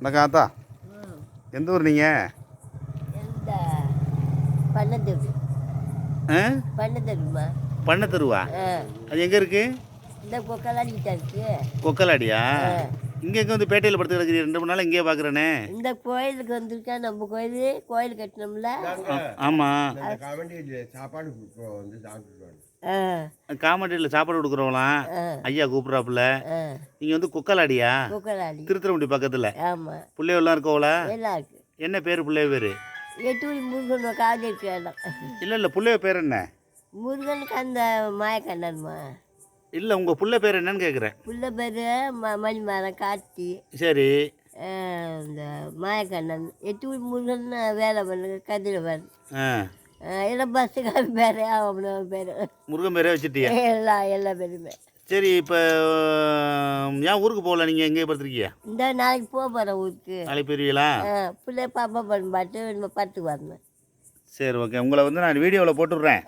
வணக்கம் ஆத்தா. எந்த ஊர் நீங்கள்? எந்த பண்ணத்தெரு. பண்ணத்தெருமா? பண்ணத்தெருவா? அது எங்கே இருக்குது? இந்த கொக்கலாடிக்கிட்ட இருக்கு. கொக்கலாடியா? இங்கே வந்து பேட்டையில் படுத்து கிடக்குறீ 2 3 நாள் இங்கேயே பார்க்குறேனே. இந்த கோயிலுக்கு வந்திருக்கேன். நம்ம கோயில் கட்டணும்ல. ஆமாம். சாப்பாடு வந்து காமெடியில் சாப்பாடு கொடுக்குறவங்களாம் ஐயா கூப்பிட்றாப்புல. நீங்கள் வந்து கொக்கலாடியா? கொக்கலாடி திருத்துறமுடி பக்கத்தில். ஆமாம். பிள்ளைகள்லாம் இருக்கோங்களா? எல்லாம் இருக்கு. என்ன பேர் பிள்ளைய பேர்? எட்டூரி முருகன் காது இருக்கு இடம். இல்லை பிள்ளைய பேர் என்ன? முருகனுக்கு அந்த மாயக்கண்ணன்மா. இல்லை உங்கள் பிள்ளை பேர் என்னன்னு கேட்குறேன். பிள்ளை பேர் மணிமாறன் கார்த்தி. சரி. இந்த மாயக்கண்ணன் எட்டூரி முருகன் வேலை பண்ணு கதிரவன். எல்லா பஸ்ஸுக்கார பேர் அவனோட பேர். முருகன் பேரே வச்சுட்டியா? எல்லா பேருமே. சரி. இப்போ ஏன் ஊருக்கு போகல? நீங்கள் எங்கே படுத்துருக்கீங்க? இந்த நாளைக்கு போக போகிறேன் ஊருக்கு. நாளைக்கு போயிருவீங்களா? பிள்ளை பாப்பா பண்ணு நம்ம பத்து வரணும். சரி ஓகே. உங்களை வந்து நான் வீடியோவில் போட்டுடுறேன்.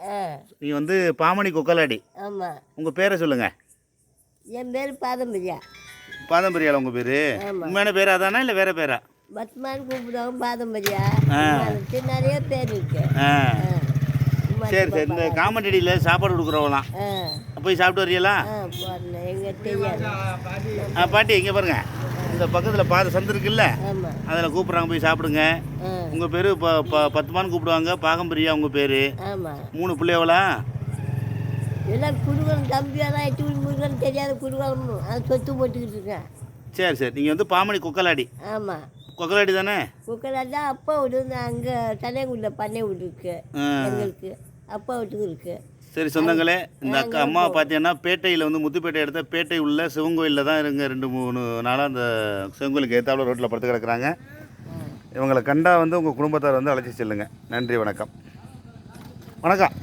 நீங்கள் வந்து பாமணி கொக்கலாடி. ஆமாம். உங்கள் பேரை சொல்லுங்கள். என் பேர் பாதம்பரியா. பாதம்பரியாவில் உங்கள் பேர்? உண்மையான பேர் அதானா இல்லை வேறு பேரா? பத்மான்னு கூப்பிடுவாங்க. பாதம்பரியா நிறைய பேர் இருக்கு. சரி சரி. இந்த காமெடியில் சாப்பாடு கொடுக்குறவங்களாம் போய் சாப்பிட்டு வரீங்களா? எங்கே தெரியாது. பாட்டி இங்கே பாருங்க, இந்த பக்கத்தில் பாத சந்து இருக்குல்ல, அதில் கூப்பிட்றாங்க போய் சாப்பிடுங்க. உங்கள் பேர் பத்துமான்னு கூப்பிடுவாங்க. பாகம்பரியா உங்கள் பேர். 3 பிள்ளைவளா? எல்லாம் குருகுலம் தம்பியாதான் எட்டு முருகன் தெரியாத குருகுலம். அதை சொத்து போட்டுக்கிட்டு இருக்கேன். சரி சரி. நீங்கள் வந்து பாமணி கொக்கலாடி. ஆமாம். கொக்கலாடி தானே? கொக்கலாடி தான். அப்பா வீடு அங்கே தனைக்குள்ள பண்ணை வீடு இருக்கு எங்களுக்கு. அப்பா வீட்டுக்கு இருக்கு. சரி சொந்தங்களே, இந்த அம்மாவை பார்த்தீங்கன்னா பேட்டையில் வந்து முத்துப்பேட்டை இடத்த பேட்டை உள்ள சிவன் கோயிலில் தான் இருங்க 2 3 நாளாக அந்த சிவன் கோயிலுக்கு ஏற்றாப்புல ரோட்டில் படுத்து கிடக்குறாங்க. இவங்களை கண்டா வந்து உங்கள் குடும்பத்தார் வந்து அழைச்சி செல்லுங்கள். நன்றி, வணக்கம். வணக்கம்.